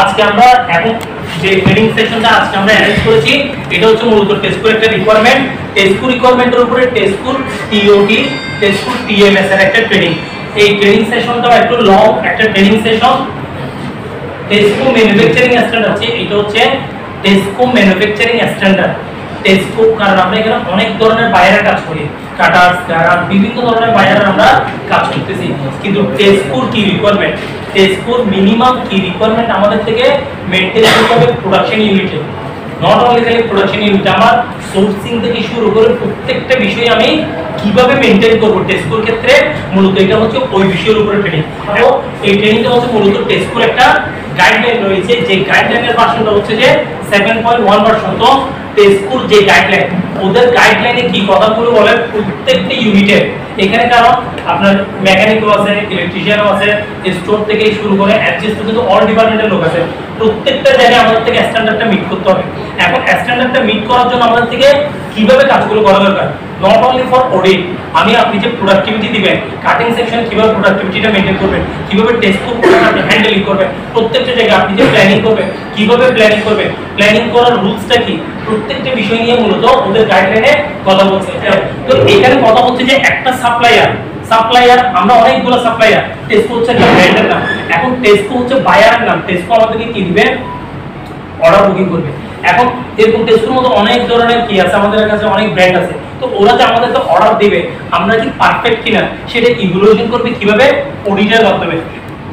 আজকে আমরা এখন যে ট্রেনিং সেশনটা আজকে আমরা অ্যারেঞ্জ করেছি এটা হচ্ছে মূলত টেস্টকুর একটা রিকোয়ারমেন্ট। টেস্টকুর রিকোয়ারমেন্টের উপরে টেস্টকুর টিওটি টেস্টকুর টিএমএস এর একটা ট্রেনিং। এই ট্রেনিং সেশনটা একটু লং একটা training session. Tesco manufacturing standard আছে, এটা হচ্ছে টেস্কো ম্যানুফ্যাকচারিং স্ট্যান্ডার্ড। টেস্কো কারণ আমরা এখানে অনেক ধরনের বায়ারের কাজ করি, কাটার্স গারার বিভিন্ন ধরনের বায়ারের আমরা কাজ করতেছি, কিন্তু টেস্কোর কি রিকোয়ারমেন্ট, টেস্কোর মিনিমাম কি রিকোয়ারমেন্ট আমাদের থেকে মেইনটেইন করতে হবে প্রোডাকশন ইউনিটে। নট অনলি খালি প্রোডাকশন ইউনিট, আমার সোর্সিং থেকে শুরু করে প্রত্যেকটা বিষয় আমি কিভাবে মেইনটেইন করব টেস্কোর ক্ষেত্রে মূলত এটা হচ্ছে ওই বিষয়ের উপরে ট্রেনিং। এবং এই ট্রেনিংটা হচ্ছে মূলত টেস্কোর একটা গাইডলাইন রয়েছে, যে গাইডলাইনের ভার্সনটা হচ্ছে যে 7.1 ভার্সন। তো টেস্কোর যে গাইডলাইন, ওদের গাইডলাইনে কি কথাগুলো বলে প্রত্যেকটা ইউনিটে, এখানে কারণ আপনার মেকানিকও আছে, ইলেকট্রিশিয়ানও আছে, স্টোর থেকে শুরু করে অ্যাডজাস্ট পর্যন্ত অল ডিপার্টমেন্টের লোক আছে। প্রত্যেকটা জায়গায় আমাদের থেকে স্ট্যান্ডার্ডটা মিট করতে হবে। এখন স্ট্যান্ডার্ডটা মিট করার জন্য আমাদের থেকে কিভাবে কাজগুলো করা দরকার, নট অনলি ফর অডিট, আপনি যে প্রোডাক্টিভিটি দিবেন, কাটিং সেকশন কিভাবে প্রোডাক্টিভিটিটা মেইনটেইন করবেন, কিভাবে টেস্ট আপনি হ্যান্ডেলিং করবেন, প্রত্যেকটা জায়গায় আপনি যে প্ল্যানিং করবেন কিভাবে প্ল্যানিং করবেন, প্ল্যানিং করার রুলসটা কি, প্রত্যেকটা বিষয় নিয়ে মূলত ওদের গাইডলাইনে কথা বলছে। তো এখানে কথা হচ্ছে যে একটা সাপ্লায়ার আমরা অনেকগুলো সাপ্লায়ার, টেস্কো হচ্ছে একটা ব্র্যান্ডের নাম। এখন টেস্কো হচ্ছে বায়ারের নাম, টেস্কো আমাদেরকে কি দিবে, অর্ডার বুকিং করবে। এখন এরকম টেস্কোর মতো অনেক ধরনের কি আছে, আমাদের কাছে অনেক ব্র্যান্ড আছে। তো ওরা যে আমাদের তো অর্ডার দিবে, আমরা কি পারফেক্ট কিনা সেটা ইভ্যালুয়েশন করবে কিভাবে, অডিটের মাধ্যমে।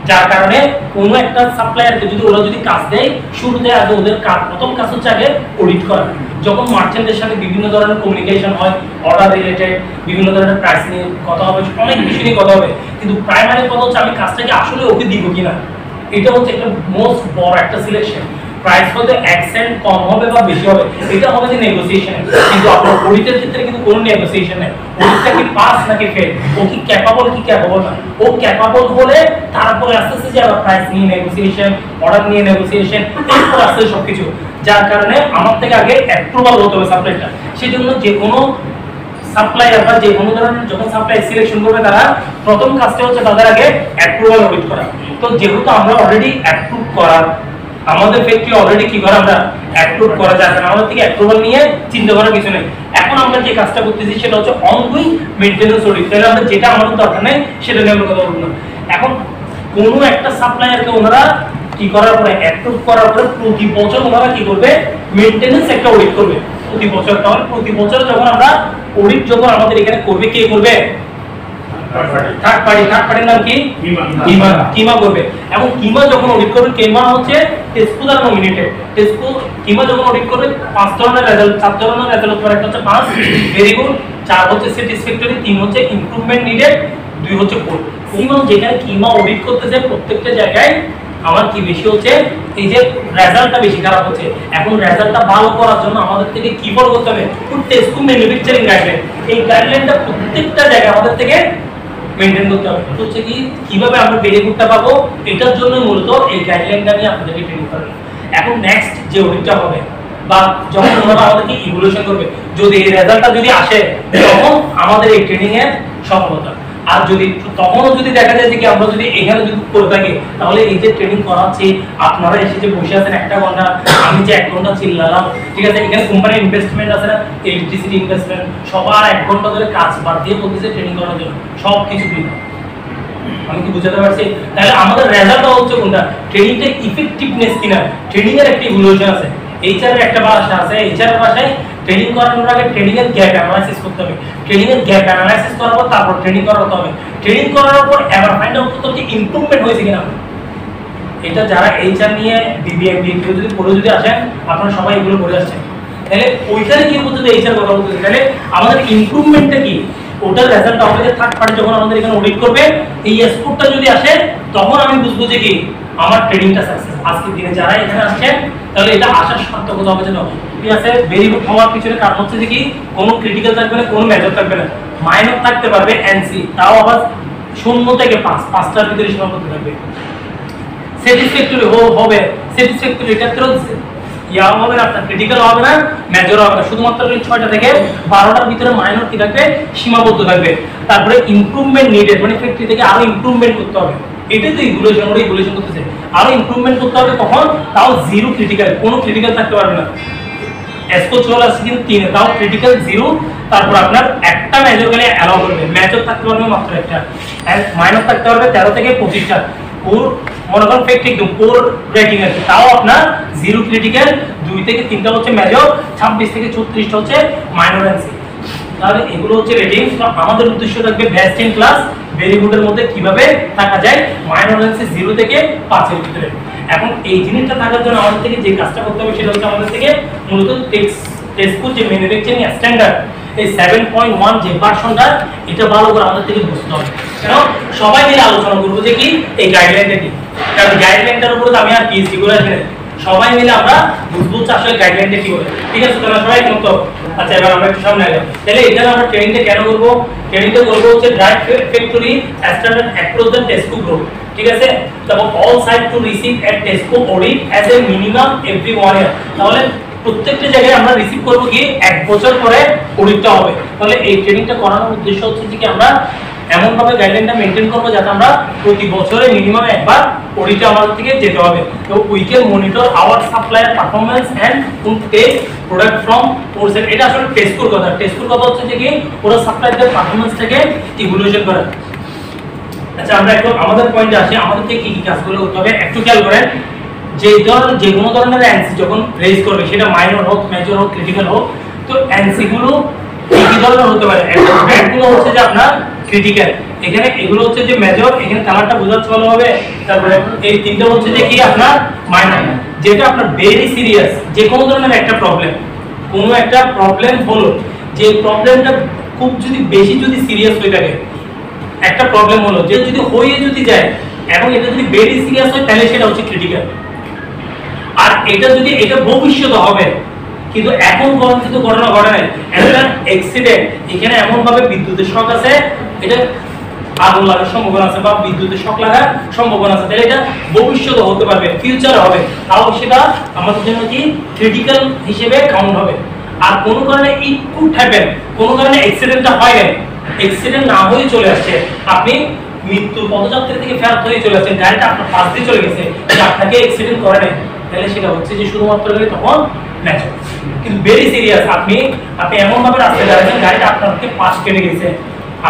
যার কারণে কোনো একটা সাপ্লায়ারকে যদি ওরা যদি কাজ দেয়, শুরুতে আগে ওদের প্রথম কাজ হচ্ছে আগে অডিট করা। যখন মার্চেন্টের সাথে বিভিন্ন ধরনের কমিউনিকেশন হয়, অর্ডার রিলেটেড বিভিন্ন ধরনের প্রাইস নিয়ে কথা হবে, অনেক বিষয় নিয়ে কথা হবে, কিন্তু প্রাইমারি কথা হচ্ছে আমি কাজটাকে আসলে ওকে দিব কিনা। এটা হচ্ছে একটা মোস্ট বড় একটা সিলেকশন। প্রাইস হতে অ্যাকসেন্ট কম হবে বা বেশি হবে, এটা হবে যে নেগোসিয়েশন। কিন্তু আপনার অডিটের ক্ষেত্রে কিন্তু কোনো নেগোসিয়েশন নেই। অডিটটা কি পাস নাকি ফেল, ও কি ক্যাপাবল কি ক্যাপাবল না, ও ক্যাপাবল হলে তারপরে আস্তে আস্তে যে আবার প্রাইস নিয়ে নেগোসিয়েশন, অর্ডার নিয়ে নেগোসিয়েশন, এরপর আস্তে সব কিছু। যার কারণে আমার থেকে আগে অ্যাপ্রুভাল হতে হবে সাপ্লাইটা। সেজন্য যে কোনো সাপ্লায়ার বা যে কোনো ধরনের যখন সাপ্লাই সিলেকশন করবে, তারা প্রথম কাজটা হচ্ছে তাদের আগে অ্যাপ্রুভাল অডিট করা। তো যেহেতু আমরা অলরেডি অ্যাপ্রুভ করা, আমাদের ফ্যাক্টরি অলরেডি কি করা, আমরা অ্যাপ্রুভ করা যায় না, আমাদের থেকে অ্যাপ্রুভাল নিয়ে চিন্তা করার কিছু নেই। এখন আমরা যে কাজটা করতেছি সেটা হচ্ছে অনগোয়িং মেইনটেনেন্স অডিট। তাহলে আমরা যেটা আমাদের দরকার নেই সেটা নিয়ে আমরা কথা বলবো না। এখন কোনো একটা সাপ্লায়ারকে ওনারা কি করার পরে, অ্যাপ্রুভ করার পরে প্রতি বছর ওনারা কি করবে, মেইনটেনেন্স একটা অডিট করবে প্রতি বছর। তাহলে প্রতি বছর যখন আমরা অডিট যখন আমাদের এখানে করবে, কে করবে, থার্ড পার্টির নাম কি, কিমা করবে। এবং কিমা যখন অডিট করবে, কিমা হচ্ছে টেস্কো দ্বারা নমিনেটেড। টেস্কো কিমা যখন অডিট করবে 5 ধরনের রেজাল্ট, 4 ধরনের রেজাল্ট করে, একটা হচ্ছে 5 ভেরি গুড, 4 হচ্ছে স্যাটিসফ্যাক্টরি, 3 হচ্ছে ইমপ্রুভমেন্ট নিডেড, 2 হচ্ছে গুড। কিমা যেখানে কিমা অডিট করতেছে প্রত্যেকটা জায়গায় আমার কি বেশি হচ্ছে, এই যে রেজাল্টটা বেশি খারাপ হচ্ছে। এখন রেজাল্টটা ভালো করার জন্য আমাদের থেকে কি ফলো করতে হবে, টেস্কো ম্যানুফ্যাকচারিং গাইডলাইন, এই গাইডলাইনটা প্রত্যেকটা জায়গায় আমাদের থেকে মেইনটেইন করতে হবে। হচ্ছে কি কিভাবে আমরা বেনিফিটটা পাবো, এটার জন্য মূলত এই গাইডলাইনটা নিয়ে আপনাদেরকে ট্রেনিং করানো। এখন নেক্সট যে অডিটটা হবে বা যখন ওনারা আমাদেরকে ইভ্যালুয়েশন করবে, যদি এই রেজাল্টটা যদি আসে, তখন আমাদের এই ট্রেনিং এর সফলতা। আর যদি তখনও যদি দেখা যায় যে কি আমরা যদি এখানে যদি করে থাকি, তাহলে এই যে ট্রেনিং করাচ্ছি, আপনারা এসে যে বসে আছেন 1 ঘন্টা, আমি যে 1 ঘন্টা চিল্লালাম, ঠিক আছে, এখানে কোম্পানির ইনভেস্টমেন্ট আছে না, ইলেকট্রিসিটি ইনভেস্টমেন্ট, সবার 1 ঘন্টা ধরে কাজ বাদ দিয়ে বলতেছে ট্রেনিং করার জন্য, সব কিছু ফ্রি। আমি কি বুঝাতে পারছি? তাহলে আমাদের রেজাল্টটা হচ্ছে কোনটা, ট্রেনিংটা ইফেক্টিভনেস কিনা, ট্রেনিং এর একটা ইভ্যালুয়েশন আছে, এইচআর এর একটা ভাষা আছে, এইচআর এর ভাষায় ট্রেনিং করানোর আগে ট্রেনিং এর গ্যাপ অ্যানালাইসিস করতে হবে। ট্রেনিং এর গ্যাপ অ্যানালাইসিস করার পর তারপর ট্রেনিং করাতে হবে। ট্রেনিং করার পর এবার ফাইন্ড আউট করতে হবে ইমপ্রুভমেন্ট হয়েছে কিনা। এটা যারা এইচআর নিয়ে বিবিএ কেউ যদি পড়ে যদি আসেন, আপনারা সবাই এগুলো পড়ে আসছেন, তাহলে ওইখানে কি বলতে এইচআর কথা বলতে, তাহলে আমাদের ইমপ্রুভমেন্টটা কি, ওটার রেজাল্টটা হবে যে থার্ড পার্টি যখন আমাদের এখানে অডিট করবে, এই স্কোরটা যদি আসে, তখন আমি বুঝবো যে কি আমার ট্রেনিংটা সাকসেস। আজকের দিনে যারা এখানে আসছেন, তাহলে এটা আসার সার্থকতা হবে। যেন ঠিক আছে, ভেরি গুড হওয়ার পিছনে কারণ হচ্ছে যে কি কোনো ক্রিটিক্যাল থাকবে না, কোনো মেজর থাকবে না, মাইনর থাকতে পারবে এনসি, তাও আবার 0 থেকে 5, 5টার ভিতরে সীমাবদ্ধ থাকবে। স্যাটিসফ্যাক্টরি হবে, স্যাটিসফ্যাক্টরি ক্ষেত্রে ইয়া হবে না, আপনার ক্রিটিক্যাল হবে না, মেজর হবে না, শুধুমাত্র 6টা থেকে 12টার ভিতরে মাইনর কি থাকবে, সীমাবদ্ধ থাকবে। তারপরে ইমপ্রুভমেন্ট নিডেড, মানে ফ্যাক্টরি থেকে আরো ইমপ্রুভমেন্ট করতে হবে। এটাই তো ইভ্যালুয়েশন করতেছে। আরো ইমপ্রুভমেন্ট করতে হবে কখন, তাও জিরো ক্রিটিক্যাল, কোনো ক্রিটিক্যাল থাকতে পারবে না। এসকো চলে আসছে কিন্তু 3 তাও ক্রিটিক্যাল জিরো। তারপর আপনার একটা মেজর গেলে অ্যালাউ করবে, মেজর থাকতে পারবে মাত্র একটা, এন্ড মাইনর থাকতে পারবে 13 থেকে 25টা। পুর মনে করেন ফেক্ট একদম পুর রেটিং আছে, তাও আপনার জিরো ক্রিটিক্যাল, 2 থেকে 3টা হচ্ছে মেজর, 26 থেকে 34টা হচ্ছে মাইনর এন্ড সি। তাহলে এগুলো হচ্ছে রেটিং। তো আমাদের উদ্দেশ্য থাকবে best in class very good এর মধ্যে কিভাবে থাকা যায় মাইনর এন্ড সি 0 থেকে 5 এর ভিতরে। এখন এই জিনিসটা থাকার জন্য আমাদের থেকে যে কাজটা করতে হবে সেটা হচ্ছে আমাদের থেকে মূলত টেক্সটবুক যে ম্যানুফ্যাকচারিং স্ট্যান্ডার্ড এই 7.1 যে ভার্সনটা, এটা ভালো করে আমাদের থেকে বুঝতে হবে। কেন সবাই মিলে আলোচনা করবো যে কি এই গাইডলাইনটা কি, কারণ গাইডলাইনটার উপরে আমি আর পিএইচডি করে আসলে সবাই মিলে আমরা বুঝবো আসলে গাইডলাইনটা কি হবে। ঠিক আছে, তোমরা সবাই কিন্তু আচ্ছা এবার আমরা একটু সামনে আগে তাহলে এখানে আমরা ট্রেনিংটা কেন করবো, ট্রেনিংটা করবো হচ্ছে drive factory standard across the Tesco group. ঠিক আছে, তারপর all site to receive at Tesco audit as a minimum every 1 year. তাহলে প্রত্যেকটা জায়গায় আমরা রিসিভ করবো কি 1 বছর পরে অডিটটা হবে। তাহলে এই ট্রেনিংটা করানোর উদ্দেশ্য হচ্ছে যে কি আমরা এমন ভাবে গাইডলাইনটা মেইনটেইন করব যাতে আমরা প্রতি বছরে মিনিমাম একবার অডিটে আমাদের থেকে যেতে হবে। তো we can monitor our supplier performance and take product from ওরসেল। এটা আসলে টেস্টকুর কথা। টেস্টকুর কথা হচ্ছে যে কি ওরা সাপ্লায়ারদের পারফরম্যান্সটাকে ইভ্যালুয়েশন করা। আচ্ছা আমরা একটু আমাদের পয়েন্টে আসি, আমাদের থেকে কি কি কাজগুলো করতে হবে একটু খেয়াল করেন। যে কোনো ধরনের এনসি যখন রেজ করবে সেটা মাইনর হোক, মেজর হোক, ক্রিটিক্যাল হোক, তো এনসি গুলো কি ধরনের হতে পারে। একগুলো হচ্ছে যে আপনার ক্রিটিক্যাল, এখানে এগুলো হচ্ছে যে মেজর, এখানে কালারটা বোঝাচ্ছে ভালো হবে। তারপরে এই তিনটা হচ্ছে যে কি আপনার মাইনর, যেটা আপনার ভেরি সিরিয়াস। যে কোনো ধরনের একটা প্রবলেম, কোনো একটা প্রবলেম হলো, যে প্রবলেমটা খুব যদি বেশি যদি সিরিয়াস হয়ে থাকে, একটা প্রবলেম হলো যে যদি হয়ে যদি যায় এবং এটা যদি ভেরি সিরিয়াস হয় তাহলে সেটা হচ্ছে ক্রিটিক্যাল। আর এটা যদি এটা ভবিষ্যতে হবে কিন্তু এখন পর্যন্ত ঘটনা ঘটে নাই, একটা অ্যাক্সিডেন্ট, এখানে এমন ভাবে বিদ্যুতের শক আছে, এটা আগুন লাগার সম্ভাবনা আছে বা বিদ্যুতের শক লাগার সম্ভাবনা আছে, তাহলে এটা ভবিষ্যতে হতে পারবে, ফিউচারে হবে, তাও সেটা আমাদের জন্য কি ক্রিটিক্যাল হিসেবে কাউন্ট হবে। আর কোনো কারণে ইট কুড হ্যাপেন, কোনো কারণে অ্যাক্সিডেন্টটা হয় নাই, অ্যাক্সিডেন্ট না হয়ে চলে আসছে, আপনি মৃত্যুর পদযাত্রা থেকে ফেরত হয়ে চলে আসছেন, গাড়িটা আপনার পাশ দিয়ে চলে গেছে, আপনাকে অ্যাক্সিডেন্ট করে নাই, তাহলে সেটা হচ্ছে যে শুধুমাত্র তখন ন্যাচারাল। কিন্তু ভেরি সিরিয়াস, আপনি এমন ভাবে রাস্তায় দাঁড়াচ্ছেন গাড়িটা আপনাকে পাশ কেটে গেছে,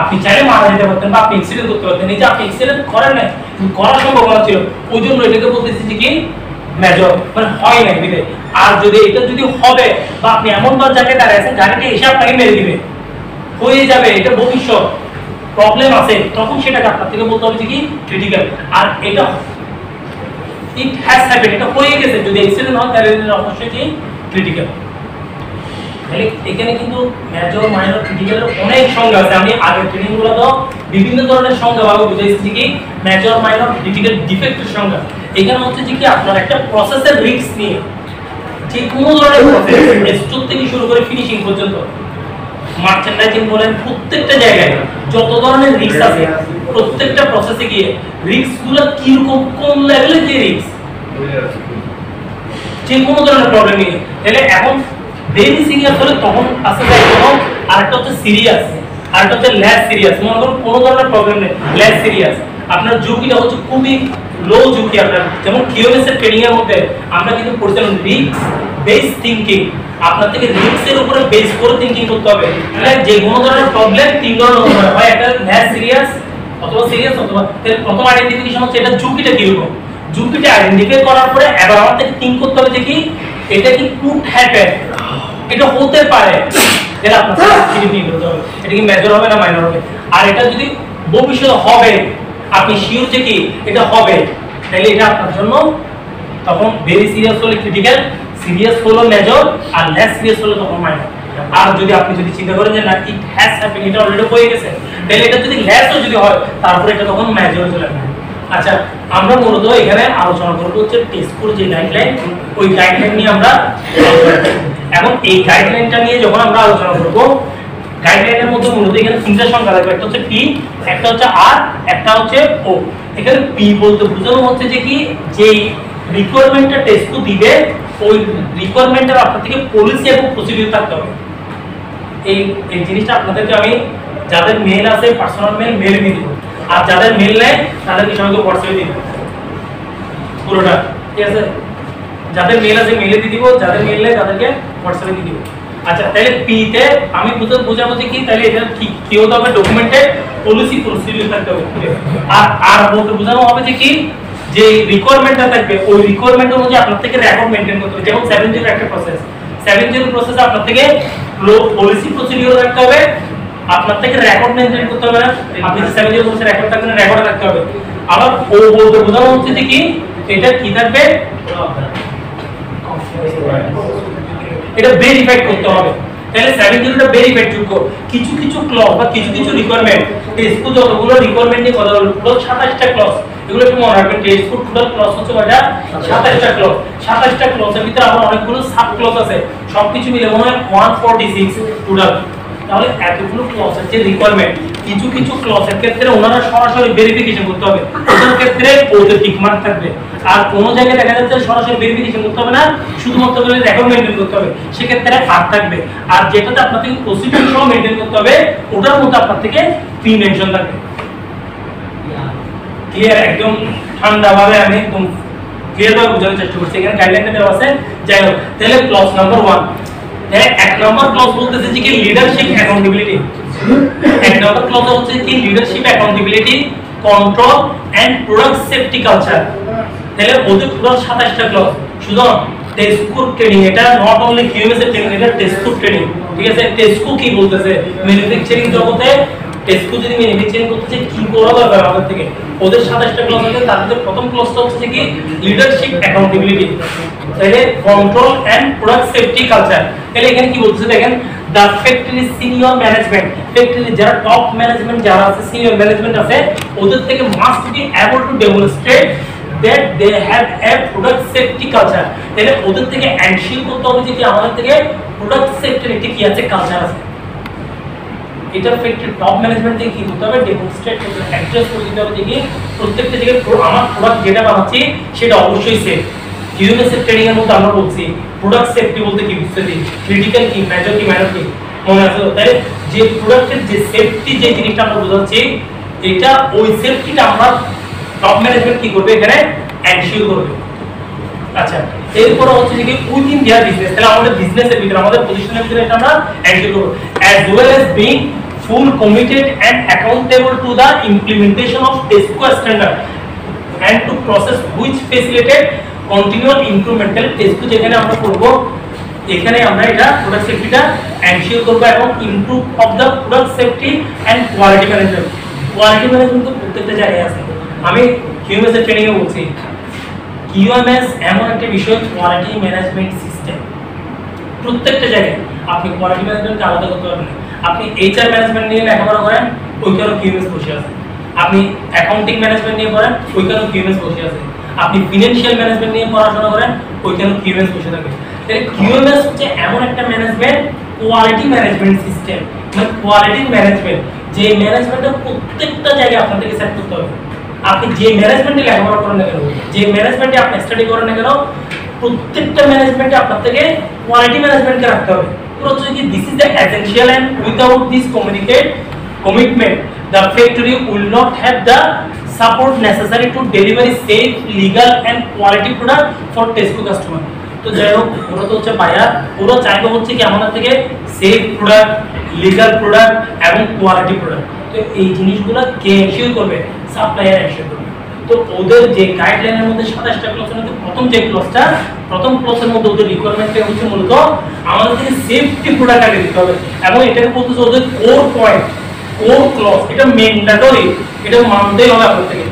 আপনি চাইলে মারা যেতে পারতেন বা আপনি অ্যাক্সিডেন্ট করতে পারতেন, এই যে আপনি অ্যাক্সিডেন্ট করেন নাই করার সম্ভাবনা ছিল, ওই জন্য এটাকে বলতেছি যে কি মেজর, মানে হয় নাই দিলে। আর যদি এটা যদি হবে বা আপনি এমন বার জায়গায় দাঁড়াচ্ছেন গাড়িটা এসে আপনাকে মেরে দিবে, হয়ে যাবে, এটা ভবিষ্যৎ প্রবলেম আছে, তখন সেটাকে আপনার থেকে বলতে হবে যে কি ক্রিটিক্যাল। আর এটা ইট হ্যাজ হ্যাপেন্ড, এটা হয়ে গেছে, যদি অ্যাক্সিডেন্ট হয় তাহলে অবশ্যই কি ক্রিটিক্যাল। তাহলে এখানে কিন্তু মেজর মাইনর ক্রিটিক্যালের অনেক সংজ্ঞা আছে, আমি আগের ট্রেনিংগুলো তো বিভিন্ন ধরনের সংজ্ঞা ভাবে বুঝাইছি কি মেজর মাইনর ক্রিটিক্যাল ডিফেক্টের সংজ্ঞা। এখানে হচ্ছে যে কি আপনার একটা প্রসেসের রিস্ক নিয়ে যে কোনো ধরনের প্রসেস স্টোর থেকে শুরু করে ফিনিশিং পর্যন্ত মার্চেন্ডাইজিং বলেন, প্রত্যেকটা জায়গায় যত ধরনের রিস্ক আছে প্রত্যেকটা প্রসেসে গিয়ে রিস্কগুলো কি রকম কোন লেভেলের যে রিস্ক যে কোনো ধরনের প্রবলেম নিয়ে, তাহলে এখন ভেরি সিরিয়াস হলে তখন আসলে তখন আরেকটা হচ্ছে সিরিয়াস, আরেকটা হচ্ছে লেস সিরিয়াস। মনে করুন কোনো ধরনের প্রবলেম নেই, লেস সিরিয়াস, আপনার ঝুঁকিটা হচ্ছে খুবই লো ঝুঁকি। আপনার যেমন কিউএমএস এর ট্রেনিং এর মধ্যে আমরা কিন্তু পড়ছিলাম রিস্ক বেস থিংকিং, আপনার থেকে রিস্কের উপরে বেস করে থিংকিং করতে হবে। তাহলে যে কোনো ধরনের প্রবলেম তিন ধরনের হতে পারে, হয় একটা লেস সিরিয়াস অথবা সিরিয়াস অথবা। প্রথম আইডেন্টিফিকেশন হচ্ছে এটা ঝুঁকিটা কিরকম, ঝুঁকিটা আইডেন্টিফাই করার পরে এবার আমাদের থিংক করতে হবে যে কি এটা কি কুড হ্যাপেন, এটা হতে পারে, তাহলে আপনার সিরিয়াসলি করতে হবে এটা কি মেজর হবে না মাইনর হবে। আর এটা যদি ভবিষ্যতে হবে আপনি শিওর যে কি এটা হবে, তাহলে এটা আপনার জন্য তখন ভেরি সিরিয়াস হলে ক্রিটিক্যাল, সিরিয়াস হলো মেজর, আর লেস সিরিয়াস হলে তখন মাইনর। আর যদি আপনি যদি চিন্তা করেন যে না ইট হ্যাজ হ্যাপেন, এটা অলরেডি হয়ে গেছে, তাহলে এটা যদি লেসও যদি হয় তারপরে এটা তখন মেজর চলে আসবে। আচ্ছা আমরা মূলত এখানে আলোচনা করব হচ্ছে টেস্টকুর যে গাইডলাইন, ওই গাইডলাইন নিয়ে আমরা এখন এই গাইডলাইনটা নিয়ে যখন আমরা আলোচনা করব, গাইডলাইনের মধ্যে মূলত এখানে তিনটা সংখ্যা থাকবে, একটা হচ্ছে পি, একটা হচ্ছে আর, একটা হচ্ছে ও। এখানে পি বলতে বোঝানো হচ্ছে যে কি যেই রিকোয়ারমেন্টটা টেস্টকু দিবে ওই রিকোয়ারমেন্টের আপনার থেকে পলিসি এবং প্রসিডিউর থাকতে হবে। এই জিনিসটা আপনাদেরকে আমি যাদের মেল আছে পার্সোনাল মেল দিয়ে দেব। আর যাদের মেল নেয় তাদেরকে সবাইকে হোয়াটসঅ্যাপে দিন পুরোটা, ঠিক আছে? যাদের মেল আছে মেলে দিয়ে দিব, যাদের মেল নেয় তাদেরকে হোয়াটসঅ্যাপে দিয়ে দিব। আচ্ছা, তাহলে পি তে আমি বোঝাবো কি, তাহলে এটা কি হতে হবে, ডকুমেন্টেড পলিসি প্রসিডিউর থাকতে হবে। আর বলতে বোঝানো হবে যে কি, যে রিকোয়ারমেন্টটা থাকবে ওই রিকোয়ারমেন্ট অনুযায়ী আপনার থেকে রেকর্ড মেইনটেইন করতে হবে। যেমন 70 একটা প্রসেস, 70 প্রসেসে আপনার থেকে পলিসি প্রসিডিউর রাখতে হবে, আপনার থেকে রেকর্ড মেইনটেইন করতে হবে। আপনি যে 70 প্রসেসে রেকর্ড থাকবেন, রেকর্ড রাখতে হবে। আবার ও বলতে বোঝানো হচ্ছে যে কি, এটা কি থাকবে, এটা ভেরিফাই করতে হবে। তাহলে 70টা ভেরিফাই যোগ্য। কিছু কিছু ক্লজ বা কিছু কিছু রিকোয়ারমেন্ট, টেস্কো যতগুলো রিকোয়ারমেন্ট নিয়ে কথা বলবো, পুরো 27টা ক্লজ, এগুলো একটু মনে রাখবেন। টেস্কো টোটাল ক্লজ হচ্ছে কয়টা, 27টা ক্লজ। 27টা ক্লজের ভিতরে আবার অনেকগুলো সাব ক্লজ আছে, সবকিছু মিলে মনে হয় 146 টোটাল। তাহলে এতগুলো ক্লজের যে রিকোয়ারমেন্ট, কিছু কিছু ক্লজের ক্ষেত্রে ওনারা সরাসরি ভেরিফিকেশন করতে হবে, ওদের ক্ষেত্রে ওদের টিক মার্ক থাকবে। আর কোন জায়গায় দেখা যাচ্ছে সরাসরি ভেরিফিকেশন করতে হবে না, শুধুমাত্র করে রেকর্ড মেইনটেইন করতে হবে, সেক্ষেত্রে আর থাকবে। আর যেটাতে আপনার থেকে প্রসিডিউর সহ মেইনটেইন করতে হবে, ওটার মধ্যে আপনার থেকে পি মেনশন থাকবে। ক্লিয়ার? একদম ঠান্ডা ভাবে আমি একদম ক্লিয়ার ভাবে বোঝানোর চেষ্টা করছি। এখানে গাইডলাইনটা দেওয়া আছে। যাই হোক, তাহলে ক্লজ নাম্বার 1, এক নম্বর ক্লজ বলতেছে যে কি লিডারশিপ অ্যাকাউন্টেবিলিটি। এক নম্বর ক্লজ হচ্ছে কি leadership accountability, control and product safety culture. তাহলে ওদের টোটাল 27টা ক্লজ। শুধু টেস্কো ট্রেনিং, এটা নট অনলি কিউএমএস এর ট্রেনিং, এটা টেস্কো ট্রেনিং, ঠিক আছে? টেস্কো কি বলতেছে, ম্যানুফ্যাকচারিং জগতে টেস্কো যদি ম্যানুফ্যাকচারিং করতেছে কি করা দরকার আমাদের থেকে, ওদের 27টা ক্লজ আছে। তার মধ্যে প্রথম ক্লজটা হচ্ছে কি লিডারশিপ অ্যাকাউন্টেবিলিটি, তাহলে control and product safety culture. তাহলে এখানে কি বলতেছে দেখেন, the factory senior management, factory যারা টপ ম্যানেজমেন্ট যারা আছে, সিনিয়র ম্যানেজমেন্ট আছে, ওদের থেকে must be able to demonstrate that they have a product safety culture। তাহলে ওদের থেকে এনশিওর করতে হবে যে কি আমাদের থেকে প্রোডাক্ট সেফটির একটা কি আছে, কালচার আছে। এটা ফ্যাক্টরি টপ ম্যানেজমেন্ট থেকে কি করতে হবে, ডেমনস্ট্রেট করতে হবে, অ্যাড্রেস করে দিতে হবে যে কি প্রত্যেকটা জায়গায় আমার প্রোডাক্ট যেটা বানাচ্ছি সেটা অবশ্যই সেফ। কিউএমএস এর ট্রেনিং এর মধ্যে আমরা বলছি প্রোডাক্ট সেফটি বলতে কি বুঝতেছি, ক্রিটিক্যাল কি, মেজর কি, মাইনর কি, মনে আছে? তাহলে যে প্রোডাক্টের যে সেফটি যে জিনিসটা আমরা বোঝাচ্ছি, এটা ওই সেফটিটা আমরা টপ ম্যানেজমেন্ট কি করবে, এখানে এনশিওর করবে। আচ্ছা, এরপর হচ্ছে যে উইদিন দেয়ার বিজনেস, তাহলে আমাদের বিজনেসের ভিতরে, আমাদের প্রতিষ্ঠানের ভিতরে এটা আমরা এনশিওর করব, as well as being full committed and accountable to the implementation of TESCO standard and to process which facilitate continual improvement। তাহলে TESCO যেখানে আমরা করব, এখানে আমরা এটা প্রোডাক্ট সেফটিটা এনশিওর করব এবং improve of the product safety and quality management. Quality management তো প্রত্যেকটা জায়গায় আছে। আমি কিউএমএস এর ট্রেনিং এ বলছি, কিউএমএস এমন একটা বিষয়, কোয়ালিটি ম্যানেজমেন্ট সিস্টেম। প্রত্যেকটা জায়গায় আপনি কোয়ালিটি ম্যানেজমেন্টকে আলাদা করতে পারবেন না। আপনি এইচআর ম্যানেজমেন্ট নিয়ে লেখাপড়া করেন, ওইখানেও কিউএমএস বসে আছে। আপনি অ্যাকাউন্টিং ম্যানেজমেন্ট নিয়ে পড়েন, ওইখানেও কিউএমএস বসে আছে। আপনি ফিনান্সিয়াল ম্যানেজমেন্ট নিয়ে পড়াশোনা করেন, ওইখানেও কিউএমএস বসে থাকে। তাহলে কিউএমএস হচ্ছে এমন একটা ম্যানেজমেন্ট, কোয়ালিটি ম্যানেজমেন্ট সিস্টেম, মানে কোয়ালিটি ম্যানেজমেন্ট, যে ম্যানেজমেন্টটা প্রত্যেকটা জায়গায় আপনাদেরকে সেট করতে হবে। আপনি যে ম্যানেজমেন্টে লেখাপড়া করেন না কেন, যে ম্যানেজমেন্টে আপনি স্টাডি করেন না কেন, প্রত্যেকটা ম্যানেজমেন্টে আপনার থেকে কোয়ালিটি ম্যানেজমেন্টকে রাখতে হবে। পুরো হচ্ছে কি this is the essential and without this commitment the factory will not have the support necessary to deliver safe, legal and quality product for TESCO customer। তো যাই হোক, ওরা তো হচ্ছে বায়ার, ওরা চাইবে হচ্ছে কি আমাদের থেকে সেফ প্রোডাক্ট, লিগাল প্রোডাক্ট এবং কোয়ালিটি প্রোডাক্ট। তো এই জিনিসগুলো কে এনশিওর করবে, সাপ্লায়ার এনশিওর করবে। তো ওদের যে গাইডলাইনের মধ্যে 27টা ক্লজের মধ্যে প্রথম যে ক্লজটা, প্রথম ক্লজের মধ্যে ওদের রিকোয়ারমেন্টটা হচ্ছে মূলত আমাদের থেকে সেফটি প্রোডাক্ট আগে দিতে হবে, এবং এটাকে বলতেছে ওদের কোর পয়েন্ট, কোর ক্লজ, এটা ম্যান্ডেটরি, এটা মানতেই হবে আপনার থেকে।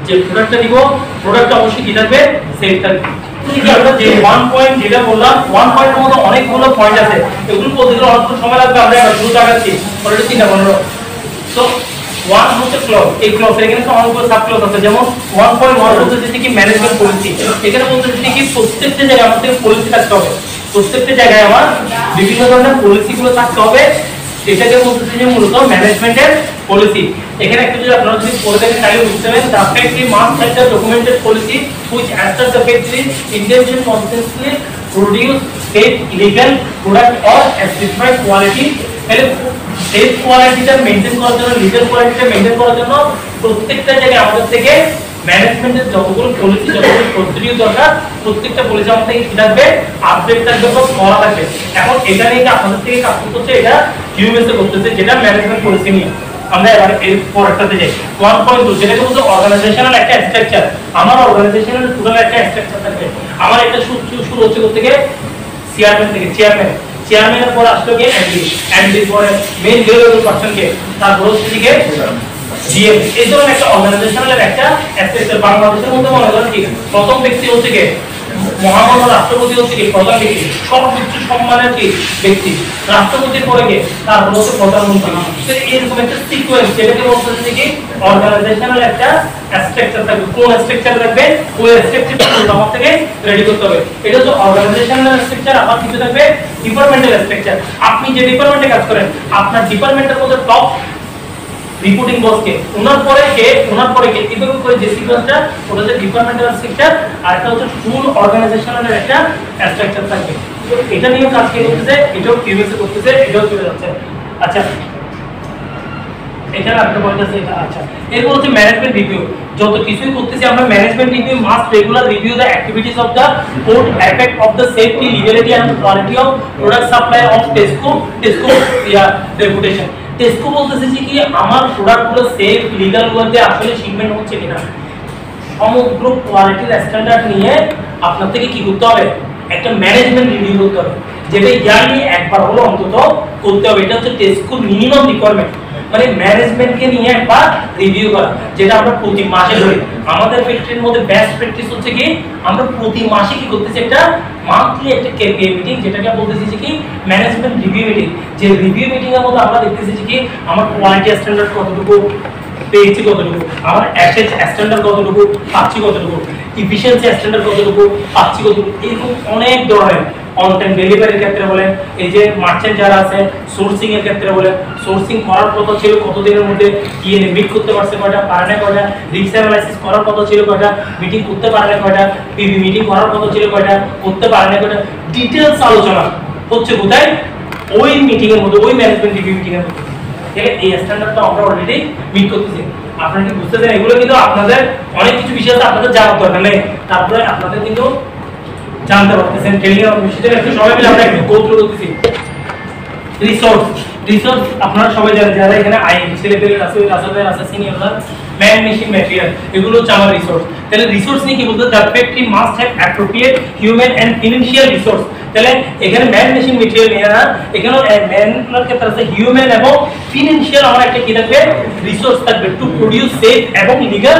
যে প্রোডাক্টটা দিব, প্রোডাক্টটা অবশ্যই কি থাকবে, সেফ থাকবে। ঠিক আছে, যে 1 পয়েন্ট যেটা বললাম, 1 পয়েন্টের মধ্যে অনেকগুলো পয়েন্ট আছে, এগুলো বলতে গেলে অনেক সময় লাগবে। আমরা শুরু দেখাচ্ছি অলরেডি 3টা 15। তো 1 হচ্ছে ক্লজ, এই ক্লজের এখানে তো অনেকগুলো সাব ক্লজ আছে। যেমন 1.1 বলতেছে কি ম্যানেজমেন্ট পলিসি, এখানে বলতেছে কি প্রত্যেকটা জায়গায় আমাদের পলিসি থাকতে হবে, প্রত্যেকটা জায়গায় আমার বিভিন্ন ধরনের পলিসিগুলো থাকতে হবে। এটাকে বলতেছে যে মূলত ম্যানেজমেন্টের পলিসি। এখানে একটা যদি আপনারা যদি পড়ে দেখেন তাহলে বুঝতে পারবেন, the factory must have the documented policy which assures the factory intention consistently produce safe, legal product or a specified quality। তাহলে সেফ কোয়ালিটিটা মেইনটেইন করার জন্য, লিগাল কোয়ালিটিটা মেইনটেইন করার জন্য প্রত্যেকটা জায়গায় আমাদের থেকে ম্যানেজমেন্টের যতগুলো পলিসি, যতগুলো প্রসিডিউর দরকার, প্রত্যেকটা পলিসি আমাদের থেকে কি থাকবে, আপডেট থাকবে বা করা থাকবে। এখন এটা নিয়ে আপনাদের থেকে কাজ করতে, এটা ইউএসএ করতেছে, যেটা ম্যানেজমেন্ট পলিসি নিয়ে। আমরা এবার এর পরেরটাতে যাই। 1.2 যেটাকে বলতে অর্গানাইজেশনাল একটা স্ট্রাকচার। আমার অর্গানাইজেশনাল টোটাল একটা স্ট্রাকচার থাকবে। আমার এটা শুরু হচ্ছে করতে গিয়ে চেয়ারম্যান থেকে, চেয়ারম্যানের পর আসলো গিয়ে এমডি পরে মেইন ডেলিভারি পারসন কে, তারপর হচ্ছে কি জিএম। এই ধরনের একটা অর্গানাইজেশনাল একটা স্ট্রাকচার বাংলাদেশের মধ্যে মনে করেন কি প্রথম ব্যক্তি হচ্ছে কি মহামান্য রাষ্ট্রপতি হচ্ছে কি প্রধান ব্যক্তি, সর্বোচ্চ সম্মানের কি ব্যক্তি, রাষ্ট্রপতির পরে কে তারপর হচ্ছে প্রধানমন্ত্রী। তো এরকম একটা সিকোয়েন্স, যেটাকে বলতেছে কি অর্গানাইজেশনাল একটা স্ট্রাকচার থাকবে। কোন স্ট্রাকচার থাকবে, ওই স্ট্রাকচারটা আমার থেকে রেডি করতে হবে। এটা হচ্ছে অর্গানাইজেশনাল স্ট্রাকচার। আবার কিছু থাকবে ডিপার্টমেন্টাল স্ট্রাকচার। আপনি যে ডিপার্টমেন্টে কাজ করেন, আপনার ডিপার্টমেন্টের মধ্যে টপ রিপোর্টিং বসকে, ওনার পরে কে এভাবে করে যে সিকোয়েন্সটা, ওটা হচ্ছে ডিপার্টমেন্টাল স্ট্রাকচার। আর একটা হচ্ছে ফুল অর্গানাইজেশনাল একটা স্ট্রাকচার থাকবে। তো এটা নিয়ে কাজ কে করতেছে, এটাও কিউএসএ করতেছে, এটাও চলে যাচ্ছে। আচ্ছা, এখানে একটা পয়েন্ট আছে এটা। আচ্ছা, এরপর হচ্ছে ম্যানেজমেন্ট রিভিউ। যত কিছুই করতেছি আমরা, management review must regular review the activities of the code effect of the safety, legality and quality of product supply of Tesco reputation. Tesco বলতেছে যে কি আমার প্রোডাক্টগুলো সেফ, লিগ্যাল ওয়েতে আসলে শিপমেন্ট হচ্ছে কিনা, সমগ্র কোয়ালিটির স্ট্যান্ডার্ড নিয়ে আপনার থেকে কি করতে হবে, একটা ম্যানেজমেন্ট রিভিউ করতে হবে, যেটা ইয়ারলি একবার হলো অন্তত করতে হবে। এটা হচ্ছে টেস্কোর মিনিমাম রিকোয়ারমেন্ট, মানে ম্যানেজমেন্টকে নিয়ে একবার রিভিউ করা, যেটা আমরা প্রতি মাসে ধরি। আমাদের ফ্যাক্টরির মধ্যে বেস্ট প্র্যাকটিস হচ্ছে কি আমরা প্রতি মাসে কি করতেছি, একটা মান্থলি একটা কেপিআই মিটিং, যেটাকে বলতেছি যে কি ম্যানেজমেন্ট রিভিউ মিটিং। যে রিভিউ মিটিং এর মধ্যে আমরা দেখতেছি যে কি আমার কোয়ালিটি স্ট্যান্ডার্ড কতটুকু পেয়েছি, কতটুকু আমার অ্যাসেট স্ট্যান্ডার্ড কতটুকু পাচ্ছি, কতটুকু এফিশিয়েন্সি স্ট্যান্ডার্ড কতটুকু পাচ্ছি, কতটুকু। এরকম অনেক ধরনের অন টাইম ডেলিভারির ক্ষেত্রে বলেন, এই যে মার্চেন্ট যারা আছে সোর্সিং এর ক্ষেত্রে বলেন, সোর্সিং করার কথা ছিল কতদিনের মধ্যে কি মিট করতে পারছে কয়টা, পারে না কয়টা, রিস্ক অ্যানালাইসিস করার কথা ছিল কয়টা, মিটিং করতে পারে না কয়টা, পিবি মিটিং করার কথা ছিল কয়টা, করতে পারে না কয়টা, ডিটেইলস আলোচনা হচ্ছে কোথায়, ওই মিটিং এর মধ্যে, ওই ম্যানেজমেন্ট রিভিউ মিটিং এর মধ্যে। ঠিক আছে, এই স্ট্যান্ডার্ডটা আমরা অলরেডি মিট করতেছি। আপনারা কি বুঝতেছেন? এগুলো কিন্তু আপনাদের অনেক কিছু বিষয় আছে আপনাদের জানার দরকার নেই, তারপরে আপনাদের কিন্তু জানতে পারতেছেন। ট্রেনিং এর বিষয়টা একটু সবাই মিলে আমরা একটু গো থ্রু করতেছি। রিসোর্স আপনারা সবাই জানেন, যারা এখানে ছেলেপেলে আছে, রাসাদের আছে, সিনিয়ররা, ম্যান মেশিন ম্যাটেরিয়াল, এগুলো হচ্ছে আমার রিসোর্স। তাহলে রিসোর্স নিয়ে কি বলতে, the factory must have appropriate human and financial resource. তাহলে এখানে ম্যান মেশিন ম্যাটেরিয়াল নিয়ে না, এখানে ম্যানের ক্ষেত্রে আছে হিউম্যান এবং ফিনান্সিয়াল আমার একটা কি থাকবে, রিসোর্স থাকবে টু প্রোডিউস সেফ এবং legal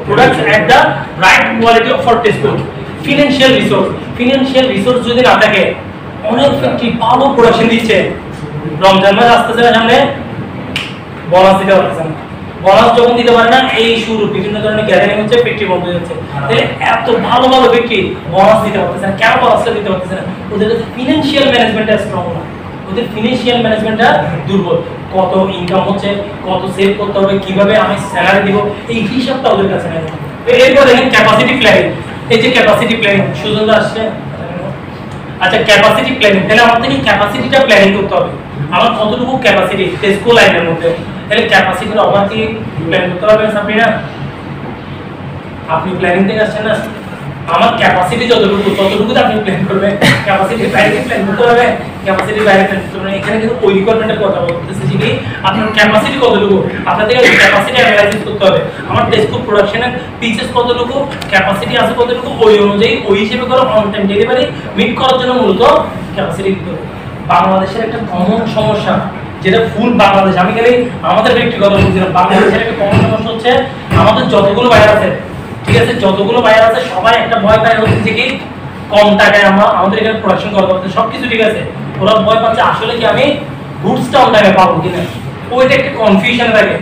products at the right quality for test. Financial resource যদি না থাকে, অনেক ফ্যাক্টরি ভালো প্রোডাকশন দিচ্ছে, রমজান মাস আসতেছে না সামনে, বোনাস দিতে পারতেছে না, বোনাস যখন দিতে পারে না, এই শুরু বিভিন্ন ধরনের গ্যাদারিং হচ্ছে, ফ্যাক্টরি বন্ধ হয়ে যাচ্ছে। তাহলে এত ভালো ভালো ফ্যাক্টরি বোনাস দিতে পারতেছে না, কেন বোনাসটা দিতে পারতেছে না? ওদের কাছে ফিনান্সিয়াল ম্যানেজমেন্টটা স্ট্রং না, ওদের ফিনান্সিয়াল ম্যানেজমেন্টটা দুর্বল। কত ইনকাম হচ্ছে, কত সেভ করতে হবে, কিভাবে আমি স্যালারি দিব, এই হিসাবটা ওদের কাছে নেই। এরপর দেখেন ক্যাপাসিটি প্ল্যানিং। এই যে ক্যাপাসিটি প্ল্যানিং, সুযোগ আসছে। আচ্ছা, ক্যাপাসিটি প্ল্যানিং, তাহলে আমার থেকে ক্যাপাসিটিটা প্ল্যানিং করতে হবে, আমার কতটুকু ক্যাপাসিটি টেস্কো লাইনের মধ্যে। তাহলে ক্যাপাসিটির অভাব কি প্ল্যান করতে পারবেন আপনি? না, আপনি প্ল্যানিং থেকে আসছেন না, আমার ক্যাপাসিটি যতটুকু ততটুকু আপনি প্ল্যান করবেন, ক্যাপাসিটির বাইরে প্ল্যান করতে হবে, ক্যাপাসিটির বাইরে প্ল্যান করতে হবে। এখানে কিন্তু ওই রিকোয়ারমেন্টের কথা বলতেছি যে কি আপনার ক্যাপাসিটি কতটুকু, আপনাদের ক্যাপাসিটি অ্যানালাইসিস করতে হবে। আমার টেস্কো প্রোডাকশনের পিসেস কতটুকু, ক্যাপাসিটি আছে কতটুকু, ওই অনুযায়ী ওই হিসেবে করে অন টাইম ডেলিভারি মিট করার জন্য মূলত ক্যাপাসিটি দিতে হবে। বাংলাদেশের একটা কমন সমস্যা, যেটা ফুল বাংলাদেশ, আমি খালি আমাদের ব্যক্তিগত বলছিলাম, বাংলাদেশের একটা কমন সমস্যা হচ্ছে আমাদের যতগুলো বায়ার আছে, ঠিক আছে, যতগুলো বায়ার আছে সবাই একটা ভয় পায় হচ্ছে যে কি কম টাকায় আমাদের এখানে প্রোডাকশন করতে পারছে, সবকিছু ঠিক আছে, ওরা ভয় পাচ্ছে আসলে কি আমি গুডসটা অন টাইমে পাবো কিনা, ওইটা একটা কনফিউশন থাকে।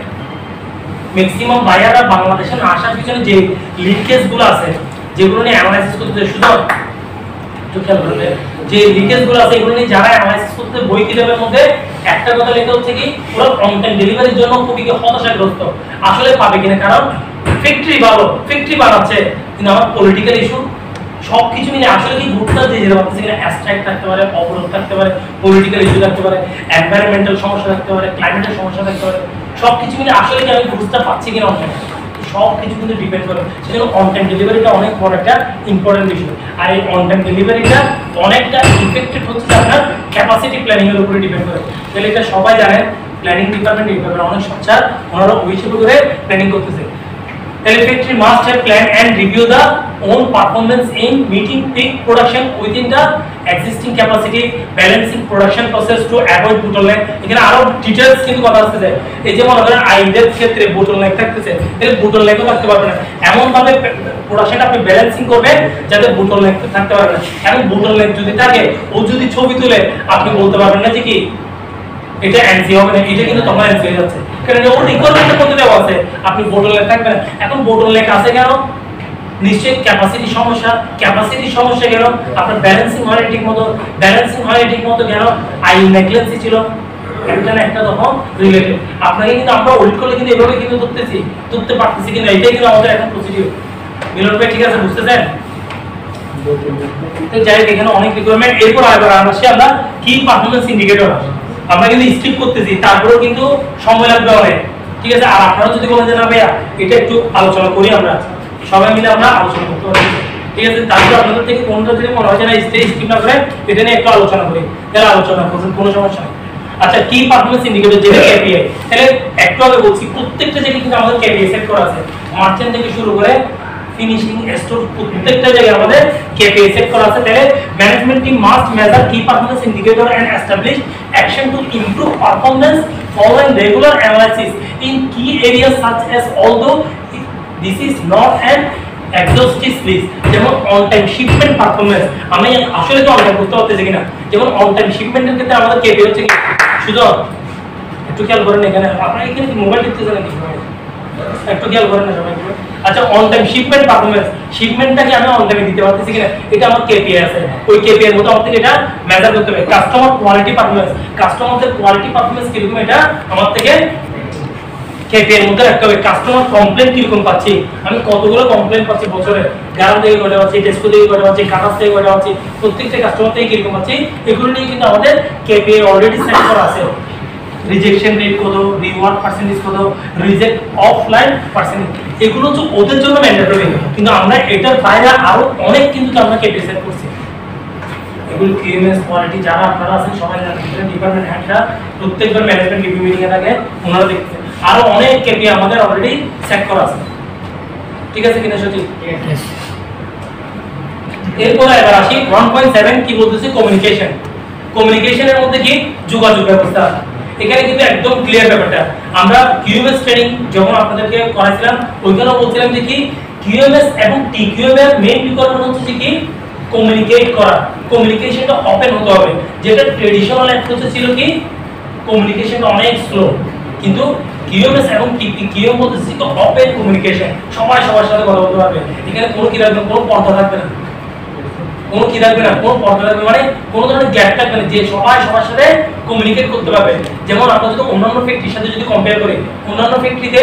ম্যাক্সিমাম বায়াররা বাংলাদেশে না আসার পিছনে যে লিকেজ গুলো আছে, যেগুলো নিয়ে অ্যানালাইসিস করতে শুধু একটু খেয়াল করবে, যে লিকেজ গুলো আছে এগুলো নিয়ে যারা অ্যানালাইসিস করতে বই কিতাবের মধ্যে একটা কথা লেখা হচ্ছে কি ওরা অন টাইম ডেলিভারির জন্য খুবই হতাশাগ্রস্ত, আসলে পাবে কিনা। কারণ ফ্যাক্টরি ভালো, ফ্যাক্টরি বানাচ্ছে, কিন্তু আমার পলিটিক্যাল ইস্যু, সবকিছু মিলে আসলে কি গ্রুপটা যে যেটা বলতেছে কিনা অ্যাবস্ট্রাক্ট থাকতে পারে, অবরোধ থাকতে পারে, পলিটিক্যাল ইস্যু থাকতে পারে, এনভায়রনমেন্টাল সমস্যা থাকতে পারে, ক্লাইমেটের সমস্যা থাকতে পারে, সবকিছু মিলে আসলে কি আমি গ্রুপটা পাচ্ছি কিনা অনলাইনে সব কিছু কিন্তু ডিপেন্ড করে। সেজন্য অন টাইম ডেলিভারিটা অনেক বড় একটা ইম্পর্টেন্ট বিষয়। আর এই অন টাইম ডেলিভারিটা অনেকটা ইফেক্টেড হচ্ছে আপনার ক্যাপাসিটি প্ল্যানিং এর উপরে ডিপেন্ড করে। তাহলে এটা সবাই জানেন প্ল্যানিং ডিপার্টমেন্ট এই ব্যাপারে অনেক সোচ্চার, ওনারা ওই হিসেবে করে প্ল্যানিং করতেছে। The factory must have planned and review the own performance in meeting peak production within the existing capacity, balancing production process to avoid bottleneck. এখানে আরো ডিটেইলস কিন্তু কথা আসছে। এই যে মনে করেন আইদের ক্ষেত্রে bottleneck থাকতেছে, তাহলে bottleneck থাকতে পারবে না। এমন ভাবে প্রোডাকশন আপনি ব্যালেন্সিং করবেন যাতে bottleneck থাকতে পারবে না। এখন bottleneck যদি থাকে, ও যদি ছবি তুলে আপনি বলতে পারবেন না যে কি এটা এনসি হবে না, এটা কিন্তু তখন এনসি হয়ে যাচ্ছে, কারণ ওর রিকোয়ারমেন্টের মধ্যে দেওয়া আছে আপনি বোটলনেক থাকবে না। এখন বোটলনেক আছে কেন? নিশ্চয়ই ক্যাপাসিটি সমস্যা। ক্যাপাসিটি সমস্যা কেন? আপনার ব্যালেন্সিং হয় ঠিক মতো, ব্যালেন্সিং হয় ঠিক মতো কেন? আই নেগলেন্সি ছিল, একটা না একটা তখন রিলেটেড। আপনাকে কিন্তু আমরা ওল্ড করলে কিন্তু এভাবে কিন্তু ধরতে পারতেছি, কিন্তু এইটাই কিন্তু আমাদের এখন প্রসিডিউর। মিলন ভাই ঠিক আছে বুঝতেছেন? তো যাই এখানে অনেক রিকোয়ারমেন্ট। এরপর আবার আসি আমরা কি পারফরম্যান্স ইন্ডিকেটর আমরা কিন্তু স্কিপ করতেছি, তারপরেও কিন্তু সময় লাগবে অনেক, ঠিক আছে? আর আপনারা যদি বলেন যে না ভাইয়া এটা একটু আলোচনা করি, আমরা সবাই মিলে আমরা আলোচনা করতে পারি, ঠিক আছে? তারপর আপনাদের থেকে কোনটা যদি মনে হয় যে না স্কিপ না করে এটা নিয়ে একটু আলোচনা করি, তাহলে আলোচনা করুন, কোনো সমস্যা নেই। আচ্ছা, কি পারফরম্যান্স ইন্ডিকেটর যেটা কেপিআই, তাহলে একটু আগে বলছি প্রত্যেকটা জায়গায় কিন্তু আমাদের কেপিআই সেট করা আছে, মার্চেন্ট থেকে শুরু করে ফিনিশিং স্টোর প্রত্যেকটা জায়গায় আমাদের কেপিআই সেট করা আছে। তাহলে ম্যানেজমেন্ট টিম মাস্ট মেজার কি performance indicator and establish action to improve performance following regular analysis in key areas such as although this is not an exhaustive list, যেমন on time shipment performance আমি আসলে তো online করতে পারতেছি কিনা, যেমন on time শিপমেন্টের ক্ষেত্রে আমাদের কেপিআই হচ্ছে কি শুধু একটু খেয়াল করেন এখানে আপনারা এখানে মোবাইল দেখতেছেন নাকি একটু খেয়াল করেন না সবাই। আচ্ছা, অন টাইম শিপমেন্ট পারফরম্যান্স, শিপমেন্টটাকে আমি অন টাইমে দিতে পারতেছি কিনা এটা আমার কেপিআই আছে, ওই কেপিআই এর মধ্যে আমাদের এটা মেজার করতে হবে। কাস্টমার কোয়ালিটি পারফরম্যান্স, কাস্টমারদের কোয়ালিটি পারফরম্যান্স কিরকম এটা আমার থেকে কেপিআই এর মধ্যে রাখতে হবে। কাস্টমার কমপ্লেইন কিরকম পাচ্ছি, আমি কতগুলো কমপ্লেইন পাচ্ছি বছরে, গ্রাম থেকে কয়টা পাচ্ছি, টেস্কো থেকে কয়টা পাচ্ছি, কাটাস থেকে কয়টা পাচ্ছি, প্রত্যেকটা কাস্টমার থেকে কিরকম পাচ্ছি, এগুলো নিয়ে কিন্তু আমাদের কেপিআই অলরেডি সেট করা আছে। রিজেকশন রেট কত, রিওয়ার্ড পার্সেন্টেজ কত, রিজেক্ট অফলাইন পার্সেন্টেজ, এগুলো হচ্ছে ওদের জন্য ম্যান্ডেটরি, কিন্তু আমরা এটার বাইরে আরো অনেক কিন্তু আমরা কেপিআই সেট করছি। এগুলো কিউএমএস কোয়ালিটি যারা আপনারা আছেন সবাই জানেন, ডিপার্টমেন্ট হেডরা প্রত্যেকবার ম্যানেজমেন্ট রিভিউ মিটিং এর আগে ওনারা দেখতেছেন, আরো অনেক কেপিআই আমাদের অলরেডি সেট করা আছে, ঠিক আছে কিনা সত্যি? এরপর এবার আসি 1.7 কি বলতেছি কমিউনিকেশন। কমিউনিকেশনের মধ্যে কি যোগাযোগ ব্যবস্থা, এখানে কিন্তু একদম ক্লিয়ার ব্যাপারটা। আমরা কিউএমএস ট্রেনিং যখন আপনাদেরকে করাইছিলাম ওইখানে বলছিলাম যে কি কিউএমএস এবং টিকিউএম এর মেইন রিকোয়ারমেন্ট হচ্ছে কি কমিউনিকেট করা, কমিউনিকেশনটা ওপেন হতে হবে। যেটা ট্রেডিশনাল অ্যাপ্রোচে ছিল কি কমিউনিকেশনটা অনেক স্লো, কিন্তু কিউএমএস এবং টিকিউএম বলতেছি ওপেন কমিউনিকেশন, সবাই সবার সাথে কথা বলতে পারবে, এখানে কোনো কি রাখবে, কোনো পর্দা থাকবে না, কোনো কি থাকবে না, কোনো পর্দা থাকবে মানে কোনো ধরনের গ্যাপ থাকবে না, যে সবাই সবার সাথে কমিউনিকেট করতে পারবে। যেমন আমরা যদি অন্যান্য ফ্যাক্টরির সাথে যদি কম্পেয়ার করি, অন্যান্য ফ্যাক্টরিতে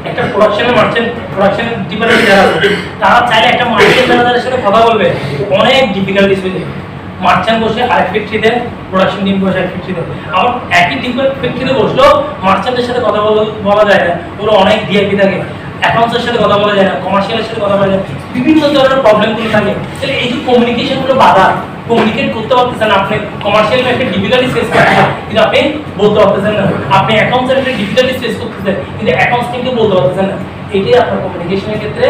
একটা প্রোডাকশন ডিপার্টমেন্ট যারা আছে তারা চাইলে একটা মার্চেন্ট ম্যানেজারের সাথে কথা বলবে, অনেক ডিফিকাল্টিস হয়ে যায়। মার্চেন্ট বসে আরেক ফ্যাক্টরিতে, প্রোডাকশন টিম বসে আরেক ফ্যাক্টরিতে, আবার একই ফ্যাক্টরিতে বসলেও মার্চেন্টের সাথে কথা বলা যায় না, ওরা অনেক ডিআইপি থাকে, অ্যাকাউন্টসের সাথে কথা বলা যায় না, কমার্শিয়ালের সাথে কথা বলা যায়, বিভিন্ন ধরনের প্রবলেমগুলো থাকে। তাহলে এই যে কমিউনিকেশনগুলো বাধা, কমিউনিকেট করতে পারতেছেন আপনি, কমার্শিয়াল একটা ডিফিকাল্টি ফেস করতেছেন কিন্তু আপনি বলতে পারতেছেন না, আপনি অ্যাকাউন্টসের একটা ডিফিকাল্টি ফেস করতেছেন কিন্তু অ্যাকাউন্টস টিমকে বলতে পারতেছেন না, এটাই আপনার কমিউনিকেশনের ক্ষেত্রে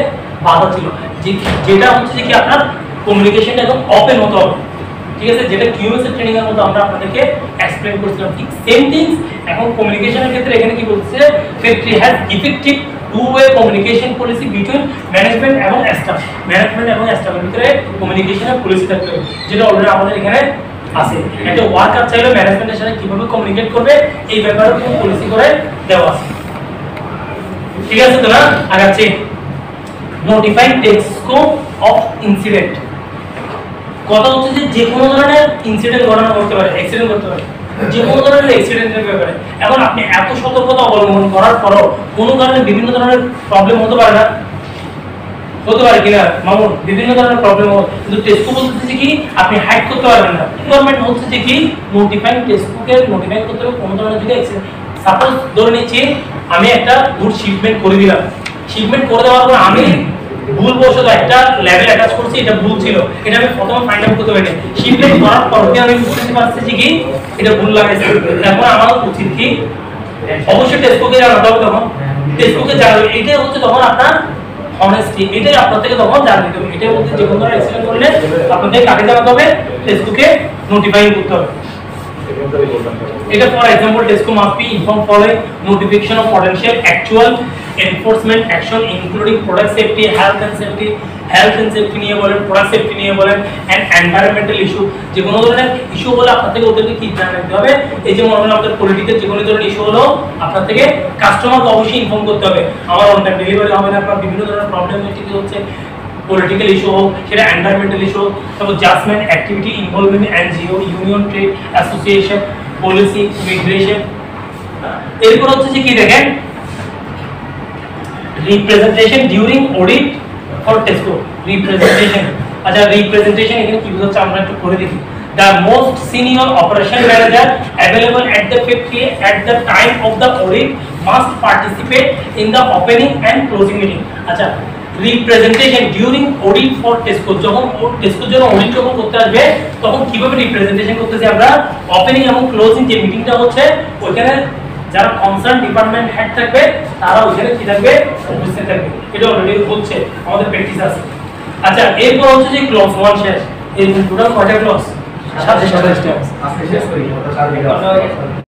বাধা ছিল। যেটা হচ্ছে যে কি আপনার কমিউনিকেশনটা একদম ওপেন হতে হবে, ঠিক আছে? যেটা কিউএমএস এর ট্রেনিং এর মধ্যে আমরা আপনাদেরকে এক্সপ্লেইন করছিলাম, ঠিক সেম থিংস এখন কমিউনিকেশনের ক্ষেত্রে এখানে কি বলছে, factory has effective two-way communication policy between management এবং স্টাফ, ম্যানেজমেন্ট এবং স্টাফের ভিতরে কমিউনিকেশনের পলিসি থাকতে হবে, যেটা অলরেডি আমাদের এখানে আছে। একটা ওয়ার্কার চাইলে ম্যানেজমেন্টের সাথে কিভাবে কমিউনিকেট করবে এই ব্যাপারে পলিসি করে দেওয়া আছে, ঠিক আছে তো না? আগাচ্ছি, নোটিফাইং টেস্কো অফ ইনসিডেন্ট। কথা হচ্ছে যে কোনো ধরনের ইনসিডেন্ট ঘটনা করতে পারে, অ্যাক্সিডেন্ট করতে পারে, যে কোনো ধরনের অ্যাক্সিডেন্টের ব্যাপারে। এখন আপনি এত সতর্কতা অবলম্বন করার পরও কোনো কারণে বিভিন্ন ধরনের প্রবলেম হতে পারে না, হতে পারে কিনা মামুন বিভিন্ন ধরনের প্রবলেম হয়, কিন্তু টেস্কো বলতেছে কি আপনি হাইড করতে পারবেন না। গভর্নমেন্ট হচ্ছে যে কি নোটিফাইং টেস্কোকে নোটিফাই করতে হবে কোন ধরনের যদি সাপোজ ধরে নিচ্ছি আমি একটা গুড শিপমেন্ট করে দিলাম, শিপমেন্ট করে দেওয়ার পর আমি ভুল বশত একটা লেভেল অ্যাটাচ করছি, এটা ভুল ছিল, এটা আমি প্রথমে ফাইন্ড আউট করতে পারি। শিপমেন্ট করার পর আমি বুঝতে পারছি যে কি এটা ভুল লাগাইছে, তারপর আমার উচিত কি অবশ্যই টেস্কোকে জানাতে হবে। তখন টেস্কোকে জানাবে, এটাই হচ্ছে তখন আপনার অনেস্টি, এটাই আপনার থেকে তখন জানতে হবে। এটাই বলতে যে কোনো ধরনের অ্যাক্সিডেন্ট করলে আপনাদের কাকে জানাতে হবে, টেস্কোকে নোটিফাই করতে হবে। এটা for example Tesco must be inform following notification of potential actual enforcement action including product safety, health and safety নিয়ে বলেন, প্রোডাক্ট সেফটি নিয়ে বলেন, এন্ড এনवायरमेंटल ইস্যু, যে কোনো ধরনের ইস্যু হলে আপনার থেকে ওদেরকে কি জানাতে হবে। এই যে মনে করেন আপনাদের পলিটিক্যাল যে কোনো ধরনের ইস্যু হলো আপনার থেকে কাস্টমারকে অবশ্যই ইনফর্ম করতে হবে। আমার অন টাইম ডেলিভারি হবে না, আপনার বিভিন্ন ধরনের প্রবলেম হচ্ছে পলিটিক্যাল ইস্যু হোক, সেটা এনवायरमेंटल ইস্যু হোক, তারপর judgement activity involving NGO, union, trade association, policy, immigration. এরপর হচ্ছে যে কি দেখেন representation during audit for Tesco. Representation, আচ্ছা রিপ্রেজেন্টেশন এখানে কি বোঝাচ্ছে আমরা একটু করে দেখি। The most senior operation manager available at the time of the audit must participate in the opening and closing meeting. আচ্ছা representation during audit for Tesco, যখন টেস্কোর জন্য অডিট যখন করতে আসবে তখন কিভাবে রিপ্রেজেন্টেশন করতেছে আমরা, ওপেনিং এবং ক্লোজিং যে মিটিংটা হচ্ছে ওইখানে যারা কনসার্ন ডিপার্টমেন্ট হেড থাকবে তারা ওইখানে কি থাকবে, উপস্থিত থাকবে। এটা অলরেডি হচ্ছে আমাদের প্র্যাকটিস আছে। আচ্ছা এরপর হচ্ছে যে ক্লজ 1 শেষ, এই টোটাল কয়টা ক্লজ? 27টা।